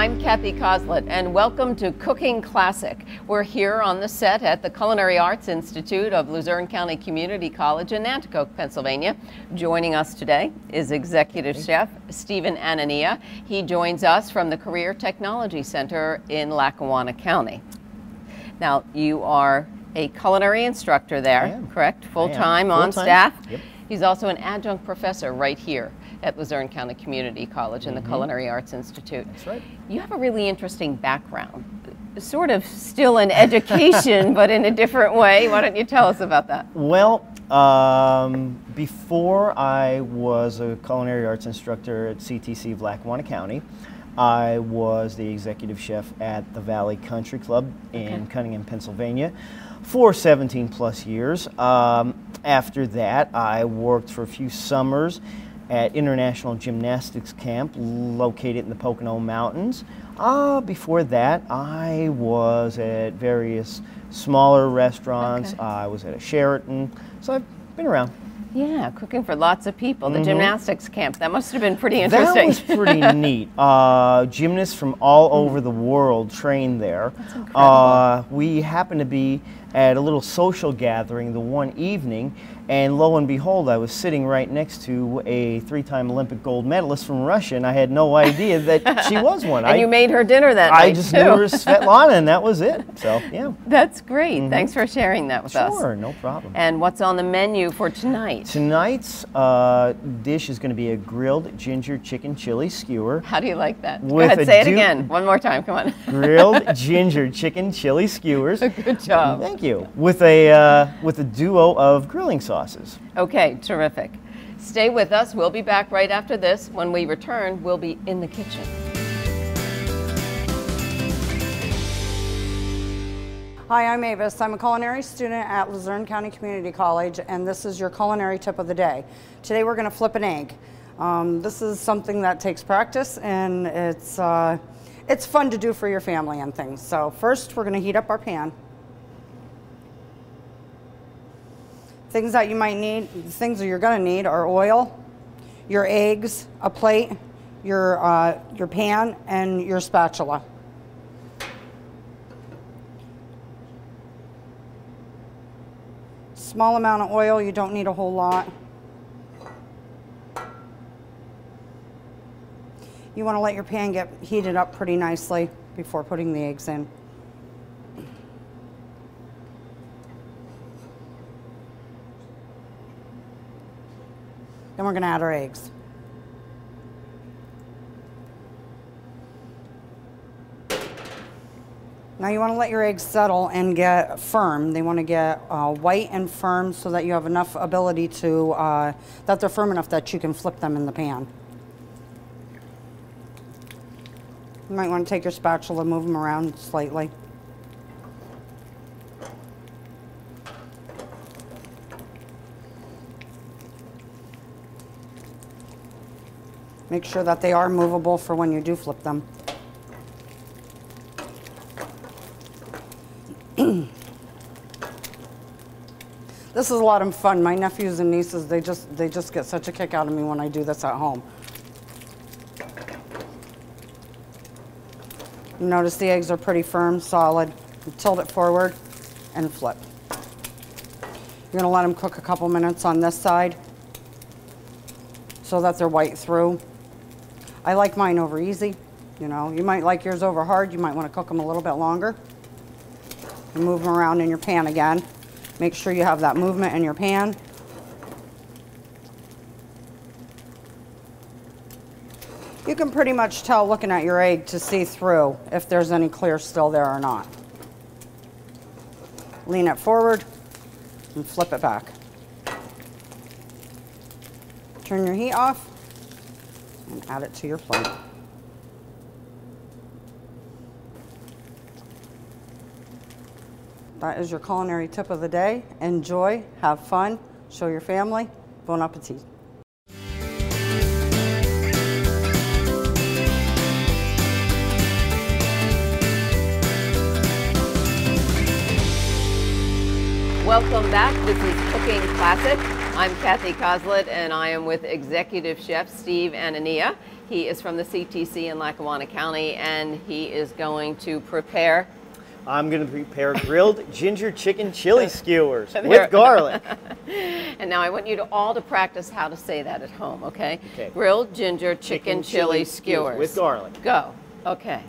I'm Kathy Coslett, and welcome to Cooking Classic. We're here on the set at the Culinary Arts Institute of Luzerne County Community College in Nanticoke, Pennsylvania. Joining us today is Executive Chef Stephen Anania. He joins us from the Career Technology Center in Lackawanna County. Now, you are a culinary instructor there, correct? Full-time on staff? Yep. He's also an adjunct professor right here at Luzerne County Community College in the Culinary Arts Institute. That's right. You have a really interesting background, sort of still in education, but in a different way. Why don't you tell us about that? Well, before I was a culinary arts instructor at CTC of Lackawanna County, I was the executive chef at the Valley Country Club in Cunningham, Pennsylvania for 17 plus years. After that, I worked for a few summers at International Gymnastics Camp located in the Pocono Mountains. Before that, I was at various smaller restaurants. I was at a Sheraton, so I've been around. Yeah, cooking for lots of people. The gymnastics camp, that must have been pretty interesting. That was pretty neat. Gymnasts from all over the world trained there. That's incredible. We happened to be at a little social gathering the one evening, and lo and behold, I was sitting right next to a three-time Olympic gold medalist from Russia, and I had no idea that she was one. And you made her dinner that night, I just knew her as Svetlana, and that was it. So, yeah. That's great. Thanks for sharing that with us. Sure, no problem. And what's on the menu for tonight? Tonight's dish is going to be a grilled ginger chicken chili skewer. How do you like that? Go With ahead, a say it again. One more time, come on. Grilled ginger chicken chili skewers. Good job. Thank you. With a duo of grilling sauces. Okay, terrific. Stay with us. We'll be back right after this. When we return, we'll be in the kitchen. Hi, I'm Avis. I'm a culinary student at Luzerne County Community College, and this is your culinary tip of the day. Today we're going to flip an egg. This is something that takes practice, and it's fun to do for your family and things. So first we're going to heat up our pan. Things that you might need, things that you're going to need are oil, your eggs, a plate, your pan, and your spatula. Small amount of oil, you don't need a whole lot. You want to let your pan get heated up pretty nicely before putting the eggs in. Then we're going to add our eggs. Now you want to let your eggs settle and get firm. They want to get white and firm so that you have enough ability to, that they're firm enough that you can flip them in the pan. You might want to take your spatula, move them around slightly. Make sure that they are movable for when you do flip them. This is a lot of fun. My nephews and nieces, they just get such a kick out of me when I do this at home. You notice the eggs are pretty firm, solid. You tilt it forward and flip. You're going to let them cook a couple minutes on this side so that they're white through. I like mine over easy. You know, you might like yours over hard. You might want to cook them a little bit longer. And move them around in your pan again. Make sure you have that movement in your pan. You can pretty much tell looking at your egg to see through if there's any clear still there or not. Lean it forward and flip it back. Turn your heat off and add it to your plate. That is your culinary tip of the day. Enjoy, have fun, show your family. Bon appetit. Welcome back. This is Cooking Classic. I'm Kathy Coslett, and I am with Executive Chef Steve Anania. He is from the CTC in Lackawanna County, and he is going to prepare. I'm going to prepare grilled ginger chicken chili skewers with garlic. And now I want you all to practice how to say that at home, okay? Okay. Grilled ginger chicken chili skewers. With garlic. Go. Okay.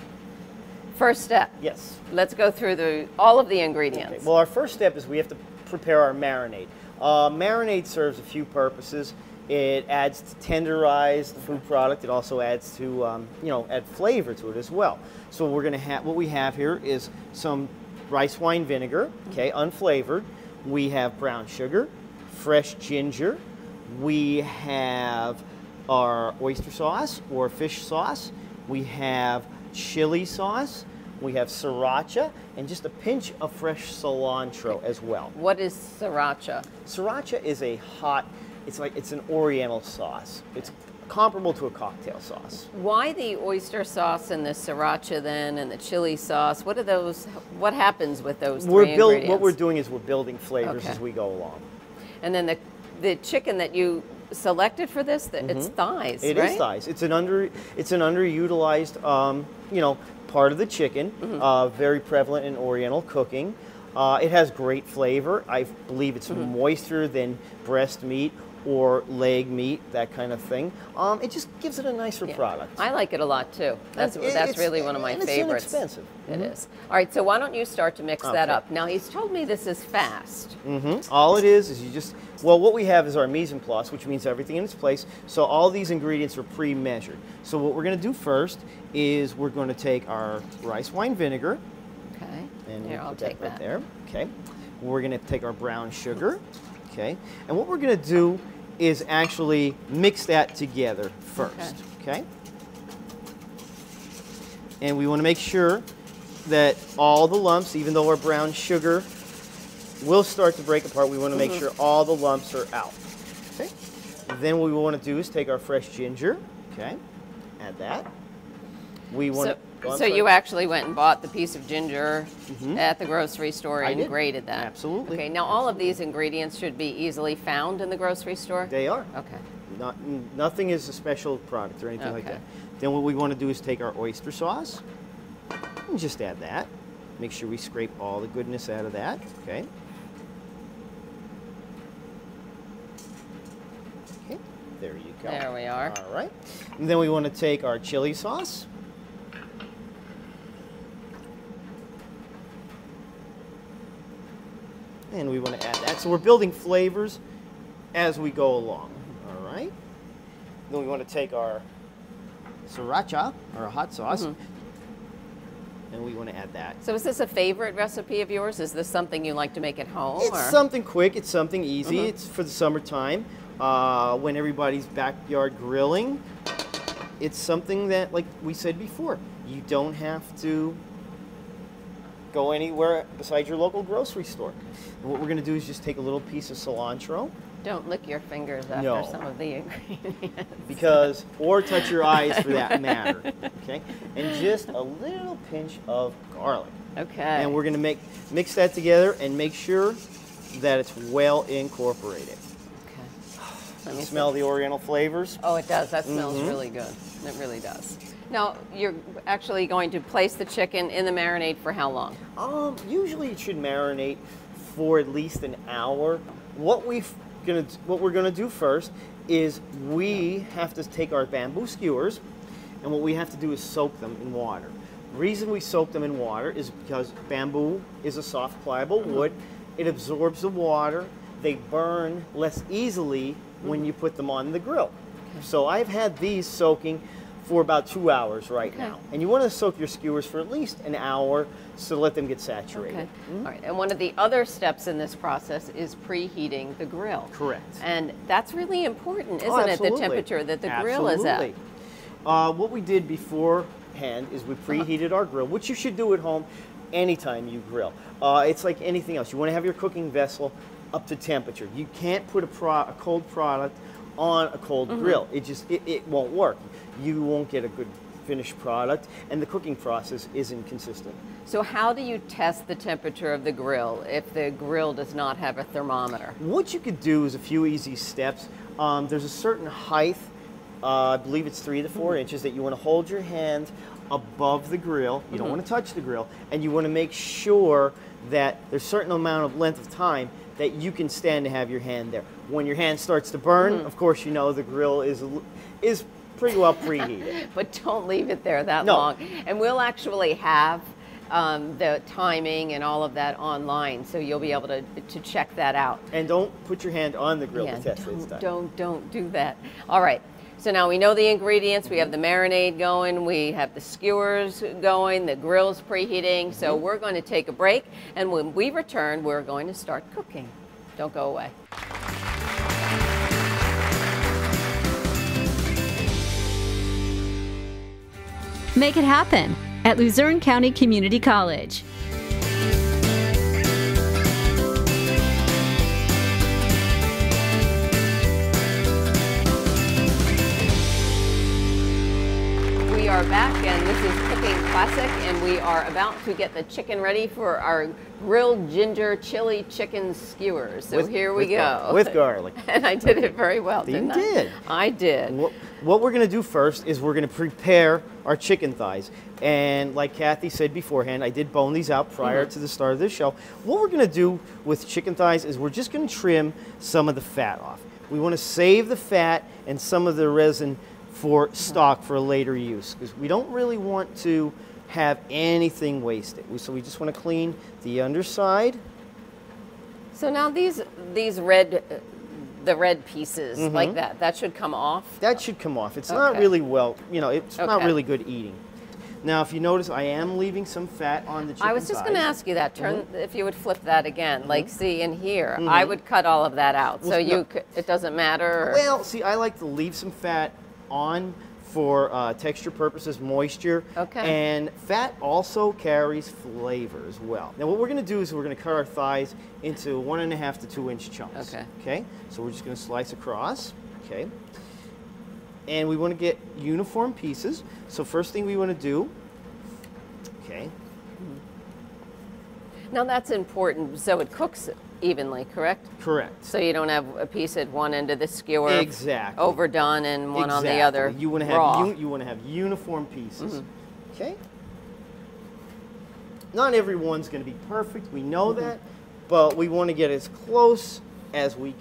First step. Yes. Let's go through all of the ingredients. Okay. Well, our first step is we have to prepare our marinade. Marinade serves a few purposes. It adds to tenderize the food product. It also adds to, add flavor to it as well. So we're going to have, what we have here is some rice wine vinegar, okay, unflavored. We have brown sugar, fresh ginger. We have our oyster sauce or fish sauce. We have chili sauce. We have sriracha and just a pinch of fresh cilantro as well. What is sriracha? Sriracha is a hot, it's an oriental sauce. It's comparable to a cocktail sauce. Why the oyster sauce and the sriracha then and the chili sauce? What are those, what happens with those three ingredients? What we're doing is we're building flavors as we go along. And then the chicken that you selected for this, it's thighs, It right? is thighs. It's an underutilized, part of the chicken, very prevalent in Oriental cooking. It has great flavor. I believe it's moister than breast meat or leg meat, that kind of thing. It just gives it a nicer product. I like it a lot too. That's really one of my favorites. It's inexpensive. It is. All right, so why don't you start to mix that up? Now, he's told me this is fast. All it is you just, well, what we have is our mise en place, which means everything in its place. So all these ingredients are pre-measured. So what we're going to do first is we're going to take our rice wine vinegar. Okay. And Here, we'll I'll put take that right that. there. Okay. We're going to take our brown sugar. Okay. And what we're going to do is actually mix that together first. Okay. And we want to make sure that all the lumps, even though our brown sugar will start to break apart, we want to make sure all the lumps are out. Okay. Then what we want to do is take our fresh ginger. Okay. Add that. We want so you actually went and bought the piece of ginger at the grocery store and grated that? Absolutely. Okay, now all of these ingredients should be easily found in the grocery store? They are. Okay. Nothing is a special product or anything like that. Then what we want to do is take our oyster sauce and just add that. Make sure we scrape all the goodness out of that. Okay. Okay. There you go. There we are. All right. And then we want to take our chili sauce. And we want to add that. So we're building flavors as we go along. All right. Then we want to take our sriracha, our hot sauce, and we want to add that. So is this a favorite recipe of yours? Is this something you like to make at home? It's something quick. It's something easy. It's for the summertime when everybody's backyard grilling. It's something that, like we said before, you don't have to go anywhere besides your local grocery store. And what we're going to do is just take a little piece of cilantro. Don't lick your fingers after some of the ingredients. Or touch your eyes for that matter. Okay? And just a little pinch of garlic. Okay. And we're going to mix that together and make sure that it's well incorporated. Okay. Let me smell the Oriental flavors. Oh, it does. That smells really good. It really does. Now, you're actually going to place the chicken in the marinade for how long? Usually it should marinate for at least an hour. What we're gonna do first is we have to take our bamboo skewers, and what we have to do is soak them in water. The reason we soak them in water is because bamboo is a soft, pliable wood. It absorbs the water. They burn less easily when you put them on the grill. So I've had these soaking for about 2 hours right now. And you want to soak your skewers for at least an hour so let them get saturated. Okay. All right. And one of the other steps in this process is preheating the grill. Correct. And that's really important, isn't it? The temperature that the grill is at. What we did beforehand is we preheated our grill, which you should do at home anytime you grill. It's like anything else. You want to have your cooking vessel up to temperature. You can't put a cold product on a cold grill. It won't work. You won't get a good finished product, and the cooking process isn't consistent. So how do you test the temperature of the grill if the grill does not have a thermometer? What you could do is a few easy steps. There's a certain height I believe it's 3 to 4 inches, that you want to hold your hand above the grill. You don't want to touch the grill, and you want to make sure that there's a certain amount of length of time that you can stand to have your hand there. When your hand starts to burn, of course, you know the grill is pretty well preheated. But don't leave it there that long. And we'll actually have the timing and all of that online, so you'll be able to check that out. And don't put your hand on the grill to test it's done. Don't do that. All right. So now we know the ingredients. We have the marinade going. We have the skewers going. The grill's preheating. So we're going to take a break, and when we return, we're going to start cooking. Don't go away. Make it happen at Luzerne County Community College. We are back, and this is Cooking Classic, and we are about to get the chicken ready for our grilled ginger chili chicken skewers. So here we go. With garlic. And I did it very well, didn't I? You did. I did. What we're going to do first is we're going to prepare our chicken thighs. And like Kathy said beforehand, I did bone these out prior to the start of this show. What we're going to do with chicken thighs is we're just going to trim some of the fat off. We want to save the fat and some of the resin for stock for later use, because we don't really want to have anything wasted. So we just want to clean the underside. So now these red, the red pieces like that should come off? That should come off. It's not really it's not really good eating. Now, if you notice, I am leaving some fat on the chicken I was just going to thighs. ask you that. If you would flip that again, like see in here, I would cut all of that out. So it doesn't matter? Or? Well, see, I like to leave some fat on for texture purposes, moisture. Okay. And fat also carries flavor as well. Now, what we're going to do is we're going to cut our thighs into 1.5 to 2 inch chunks. Okay. Okay. So we're just going to slice across. Okay. And we want to get uniform pieces. So first thing we want to do, okay. Now that's important, so it cooks evenly, correct? Correct. So you don't have a piece at one end of the skewer Exactly. overdone and one on the other You want to raw. have you want to have uniform pieces. Okay. Not everyone's going to be perfect. We know that, but we want to get as close as we can.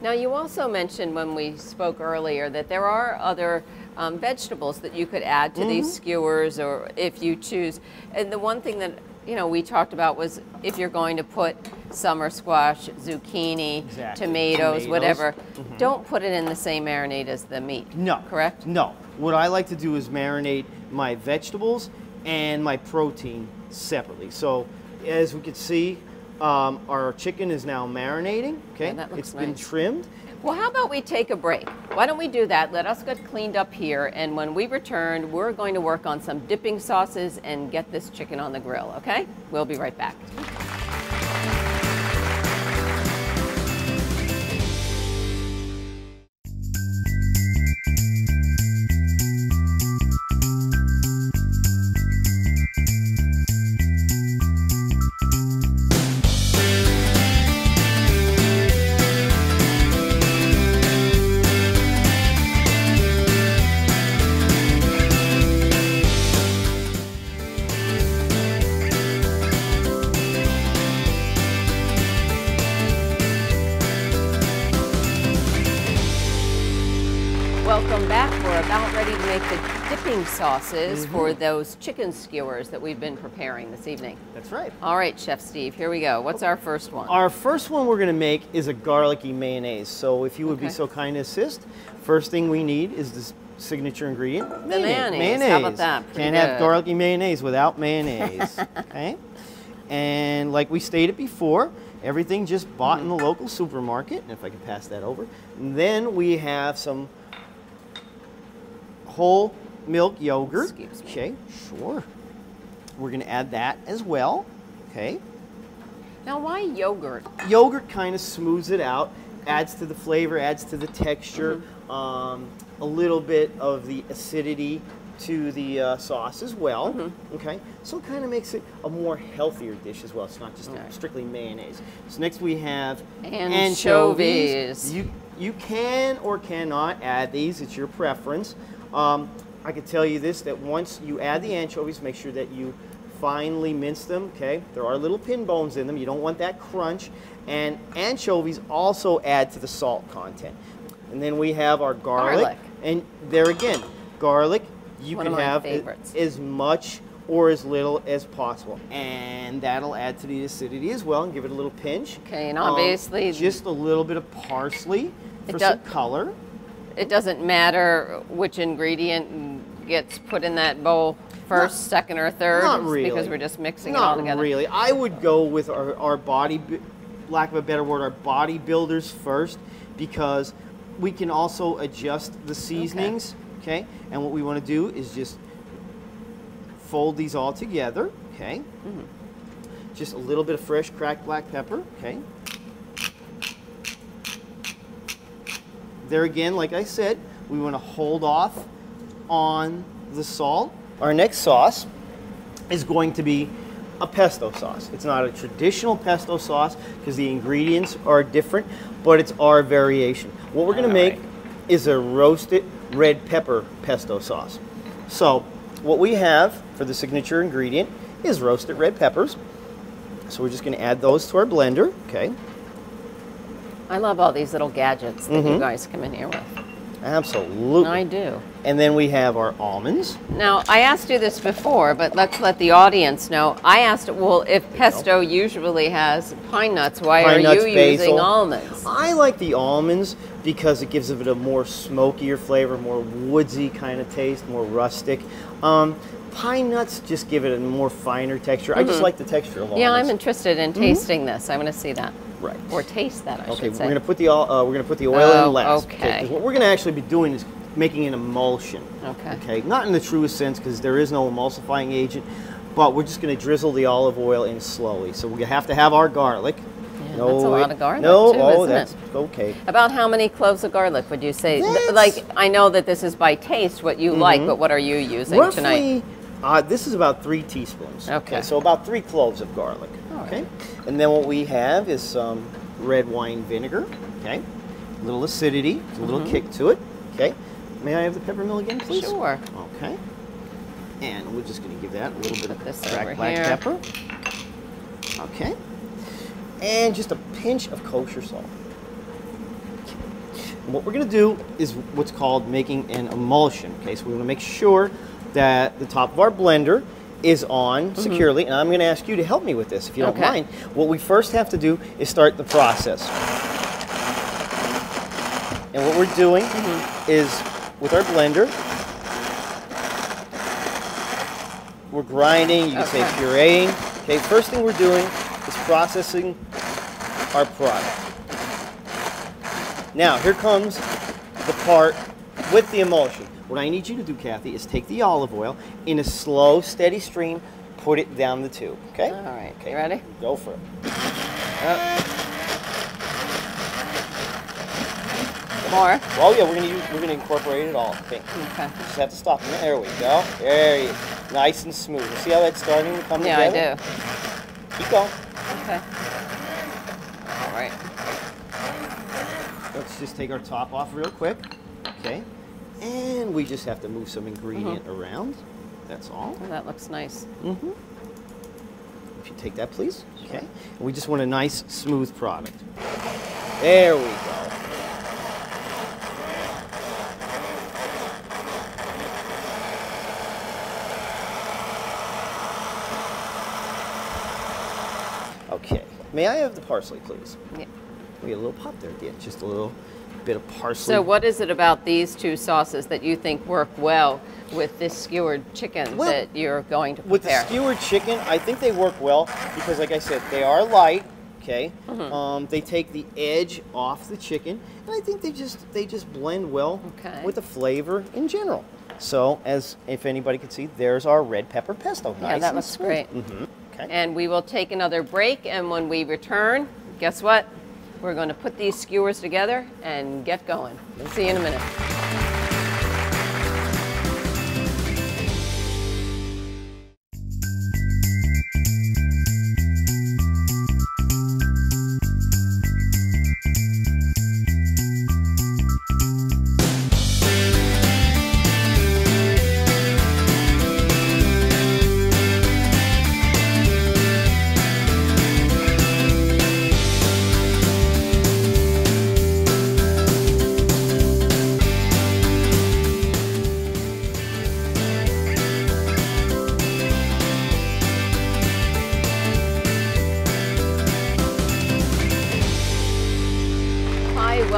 Now you also mentioned when we spoke earlier that there are other vegetables that you could add to these skewers, or if you choose. And the one thing that we talked about was if you're going to put summer squash, zucchini, tomatoes, whatever, don't put it in the same marinade as the meat. No. Correct? No. What I like to do is marinate my vegetables and my protein separately. So as we can see, our chicken is now marinating. Okay, Yeah, that looks it's been nice. trimmed. Well, how about we take a break? Why don't we do that? Let us get cleaned up here, and when we return, we're going to work on some dipping sauces and get this chicken on the grill, okay? We'll be right back. Welcome back. We're about ready to make the dipping sauces for those chicken skewers that we've been preparing this evening. That's right. All right, Chef Steve, here we go. What's our first one? Our first one we're going to make is a garlicky mayonnaise. So if you would be so kind to assist, first thing we need is this signature ingredient, mayonnaise. How about that? Pretty Can't good. have garlicky mayonnaise without mayonnaise. Okay. And like we stated before, everything just bought in the local supermarket. And if I can pass that over. And then we have some whole milk yogurt. Excuse me. Okay, sure. We're going to add that as well. Okay. Now, why yogurt? Yogurt kind of smooths it out, adds to the flavor, adds to the texture, a little bit of the acidity to the sauce as well. Okay, so it kind of makes it a more healthier dish as well. It's not just strictly mayonnaise. So next we have Anchovies. you can or cannot add these. It's your preference. I can tell you this, that once you add the anchovies, make sure that you finely mince them, okay? There are little pin bones in them. You don't want that crunch. And anchovies also add to the salt content. And then we have our garlic. And there again, garlic, you can have as much or as little as possible. And that'll add to the acidity as well and give it a little pinch. Okay, and obviously just a little bit of parsley for some color. It doesn't matter which ingredient gets put in that bowl first, second, or third. Not really. Because we're just mixing it all together. Not really. I would go with our body, lack of a better word, our bodybuilders first, because we can also adjust the seasonings, okay? And what we want to do is just fold these all together, okay? Just a little bit of fresh cracked black pepper, okay? There again, like I said, we want to hold off on the salt. Our next sauce is going to be a pesto sauce. It's not a traditional pesto sauce because the ingredients are different, but it's our variation. What we're going to make is a roasted red pepper pesto sauce. So what we have for the signature ingredient is roasted red peppers. So we're just going to add those to our blender, okay? I love all these little gadgets that you guys come in here with. Absolutely. I do. And then we have our almonds. Now, I asked you this before, but let's let the audience know. I asked, well, if pesto usually has pine nuts, why are you using almonds? I like the almonds because it gives it a more smokier flavor, more woodsy kind of taste, more rustic. Pine nuts just give it a more finer texture. I just like the texture of almonds. Yeah, I'm interested in tasting this. I want to see that. Right. Or taste that, I should say. Okay, we're going to put the oil in last. Okay. 'Cause what we're going to actually be doing is making an emulsion. Okay. Okay. Not in the truest sense because there is no emulsifying agent, but we're just going to drizzle the olive oil in slowly. So we have to have our garlic. Yeah, that's a lot of garlic too, that's okay. About how many cloves of garlic would you say? Like, I know that this is by taste what you like, but what are you using tonight? This is about 3 teaspoons. Okay. So about 3 cloves of garlic. Okay. And then what we have is some red wine vinegar. Okay. A little acidity, a little kick to it. Okay. May I have the peppermill again, please? Sure. Okay. And we're just going to give that a little bit of this cracked black pepper. Okay. And just a pinch of kosher salt. And what we're going to do is what's called making an emulsion. Okay. So we want to make sure that the top of our blender is on securely, and I'm going to ask you to help me with this if you don't mind. What we first have to do is start the process. And what we're doing is, with our blender, we're grinding, you can say pureeing. Okay, first thing we're doing is processing our product. Now, here comes the part with the emulsion. What I need you to do, Kathy, is take the olive oil in a slow, steady stream, put it down the tube, okay? All right, okay. You ready? Go for it. More? Well, yeah, we're gonna incorporate it all. Okay. Just have to stop. There we go. There you go. Nice and smooth. You see how that's starting to come together? Yeah, I do. Keep going. Okay. All right. Let's just take our top off real quick. Okay. And we just have to move some ingredient around. That's all. Oh, that looks nice. If you take that, please. Okay. And we just want a nice, smooth product. There we go. Okay. May I have the parsley, please? Yeah. We get a little pop there at the end. Just a little bit of parsley. So what is it about these two sauces that you think work well with this skewered chicken that you're going to prepare? With the skewered chicken, I think they work well because, like I said, they are light. Okay. They take the edge off the chicken, and I think they just blend well with the flavor in general. So, as if anybody could see, there's our red pepper pesto. Yeah, that looks great. Okay. And we will take another break, and when we return, guess what? We're going to put these skewers together and get going. We'll see you in a minute.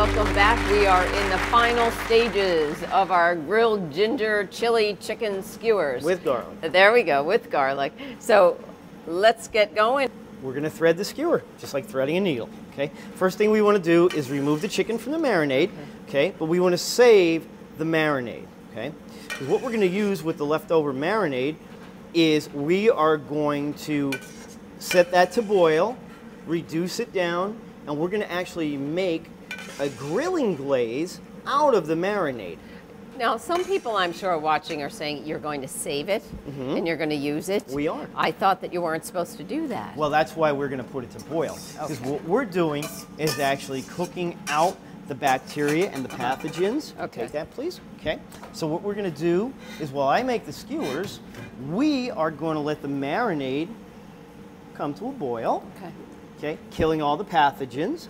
welcome back. We are in the final stages of our grilled ginger chili chicken skewers. With garlic. There we go, with garlic. So let's get going. We're going to thread the skewer, just like threading a needle, okay? First thing we want to do is remove the chicken from the marinade, okay? But we want to save the marinade, okay? Because what we're going to use with the leftover marinade is we are going to set that to boil, reduce it down, and we're going to actually make a grilling glaze out of the marinade. Now, some people I'm sure watching are saying you're going to save it and you're going to use it. We are. I thought that you weren't supposed to do that. Well, that's why we're going to put it to boil. Because what we're doing is actually cooking out the bacteria and the pathogens. Okay. Take that, please. Okay. So what we're going to do is while I make the skewers, we are going to let the marinade come to a boil. Okay. Okay. Killing all the pathogens.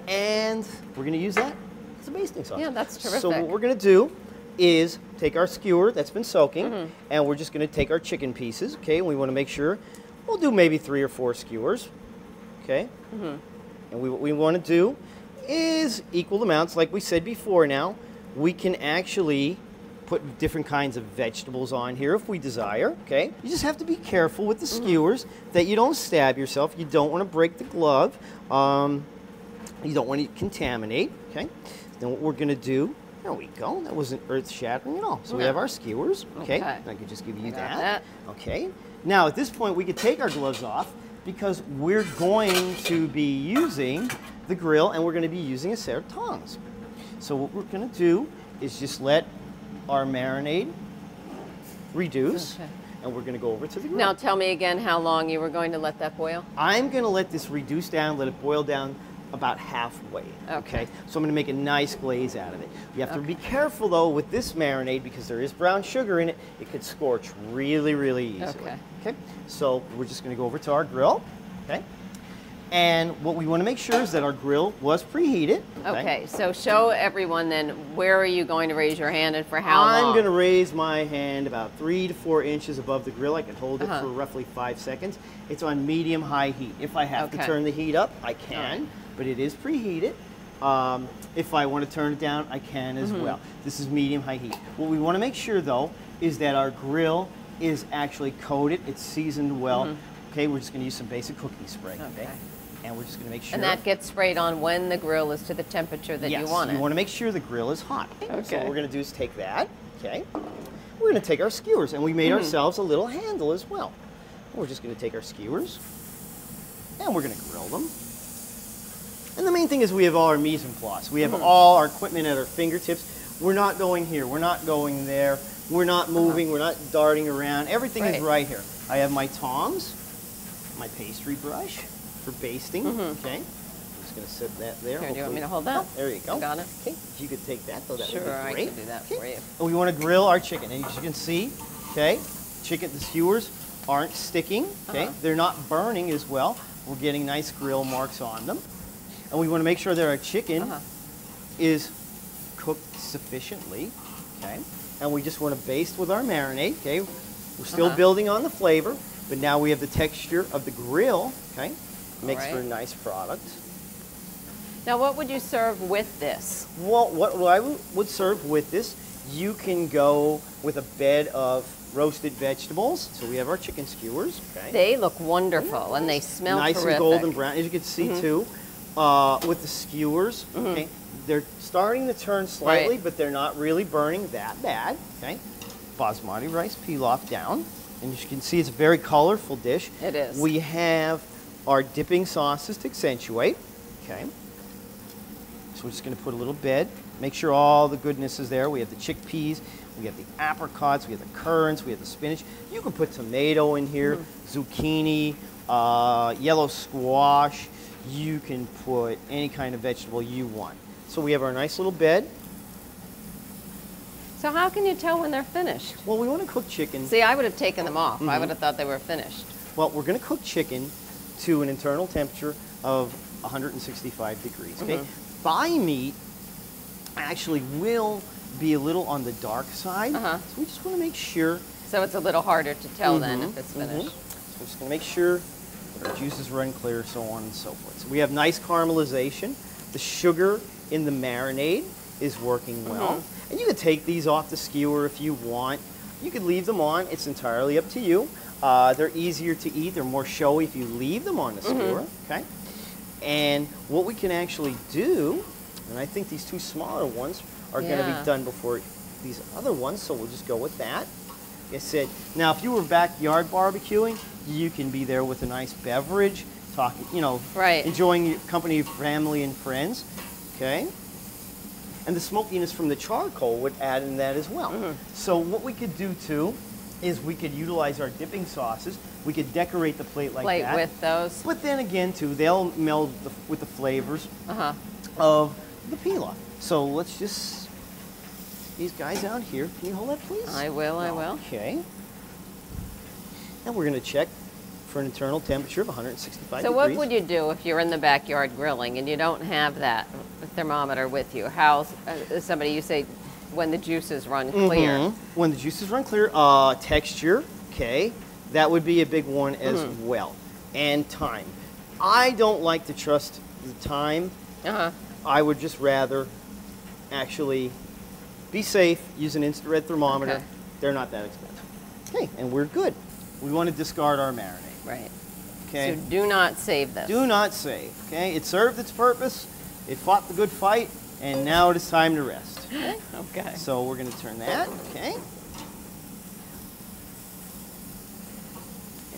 And we're going to use that as a basting sauce. Yeah, that's terrific. So what we're going to do is take our skewer that's been soaking, and we're just going to take our chicken pieces, okay? And we want to make sure, we'll do maybe 3 or 4 skewers, okay? And what we want to do is equal amounts, like we said before now. We can actually put different kinds of vegetables on here if we desire, okay? You just have to be careful with the skewers that you don't stab yourself. You don't want to break the glove. You don't want to contaminate, okay? Then what we're going to do, there we go. That wasn't earth-shattering at all. So we have our skewers, okay? I could just give you that. Okay. Now, at this point, we could take our gloves off because we're going to be using the grill and we're going to be using a set of tongs. So what we're going to do is just let our marinade reduce, and we're going to go over to the grill. Now, tell me again how long you were going to let that boil? I'm going to let this reduce down, let it boil down about halfway, okay? So I'm going to make a nice glaze out of it. You have to be careful, though, with this marinade because there is brown sugar in it. It could scorch really, really easily. Okay? So we're just going to go over to our grill, okay? And what we want to make sure is that our grill was preheated. Okay, so show everyone then, where are you going to raise your hand and for how long? I'm going to raise my hand about 3 to 4 inches above the grill. I can hold it for roughly 5 seconds. It's on medium-high heat. If I have to turn the heat up, I can, but it is preheated. If I want to turn it down, I can as well. This is medium-high heat. What we want to make sure, though, is that our grill is actually coated. It's seasoned well. Okay, we're just going to use some basic cooking spray. Okay. And we're just going to make sure. And that gets sprayed on when the grill is to the temperature that you want it. You want to make sure the grill is hot. Okay. So what we're going to do is take that, okay? We're going to take our skewers, and we made ourselves a little handle as well. We're just going to take our skewers, and we're going to grill them. And the main thing is we have all our mise en place. We have all our equipment at our fingertips. We're not going here. We're not going there. We're not moving. We're not darting around. Everything is right here. I have my tongs, my pastry brush for basting, okay? I'm just going to set that there. Here, do you want me to hold that? Oh, there you go. Got it. Okay, if you could take that, though, that would be Sure, I great. can do that for you. And we want to grill our chicken. And as you can see, okay, the skewers aren't sticking, okay? They're not burning as well. We're getting nice grill marks on them. And we want to make sure that our chicken is cooked sufficiently, okay? And we just want to baste with our marinade, okay? We're still building on the flavor, but now we have the texture of the grill, okay? Makes for a nice product. Now, what would you serve with this? Well, what I would serve with this, you can go with a bed of roasted vegetables. So we have our chicken skewers, okay? They look wonderful, and they smell nice terrific. And golden brown, as you can see too. With the skewers, okay? They're starting to turn slightly, but they're not really burning that bad, okay? Basmati rice pilaf down. And as you can see, it's a very colorful dish. It is. We have our dipping sauces to accentuate, okay? So we're just going to put a little bed, make sure all the goodness is there. We have the chickpeas, we have the apricots, we have the currants, we have the spinach. You can put tomato in here, zucchini, yellow squash. You can put any kind of vegetable you want. So we have our nice little bed. So how can you tell when they're finished? Well, we want to cook chicken. See, I would have taken them off. I would have thought they were finished. Well, we're going to cook chicken to an internal temperature of 165 degrees, okay? Thigh meat actually will be a little on the dark side. So we just want to make sure. So it's a little harder to tell then if it's finished. So we're just going to make sure that our juices run clear, so on and so forth. So we have nice caramelization the sugar in the marinade is working well. And you could take these off the skewer if you want. You could leave them on. It's entirely up to you. They're easier to eat. They're more showy if you leave them on the skewer. Okay. And what we can actually do, and I think these two smaller ones are going to be done before these other ones, so we'll just go with that. Like I said, now if you were backyard barbecuing, you can be there with a nice beverage, talking, you know, enjoying your company of family and friends. Okay. And the smokiness from the charcoal would add in that as well. So what we could do too is we could utilize our dipping sauces. We could decorate the plate like that. With those. But then again too, they'll meld with the flavors of the pilaf. So let's just, these guys out here, can you hold that please? I will, I will. Okay. And we're going to check for an internal temperature of 165 So degrees. what would you do if you're in the backyard grilling and you don't have that thermometer with you? How, somebody, you say, when the juices run clear. When the juices run clear, texture, okay, that would be a big one as well. And time. I don't like to trust the time. I would just rather actually be safe, use an infrared thermometer. They're not that expensive. Okay, and we're good. We want to discard our marinade. Right. Okay. So do not save this. Do not save. Okay. It served its purpose. It fought the good fight, and now it is time to rest. Okay. So we're going to turn that. Okay. And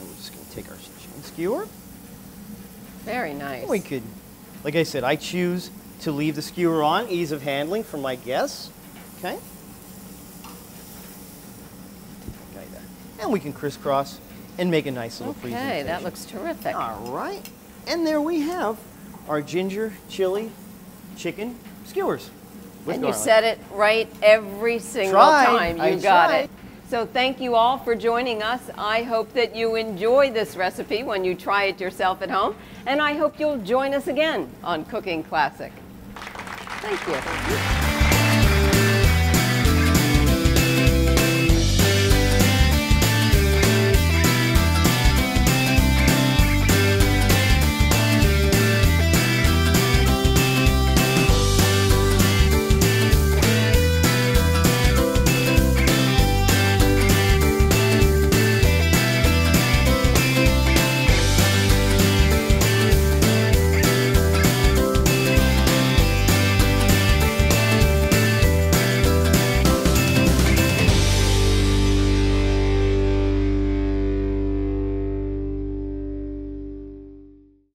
we're just going to take our chicken skewer. Very nice. We could, like I said, I choose to leave the skewer on, ease of handling for my guests. Okay. Like that. And we can crisscross and make a nice little presentation. Okay, that looks terrific. All right. And there we have our ginger chili chicken skewers with And garlic. you said it right every single time you got it. So thank you all for joining us. I hope that you enjoy this recipe when you try it yourself at home. And I hope you'll join us again on Cooking Classic. Thank you.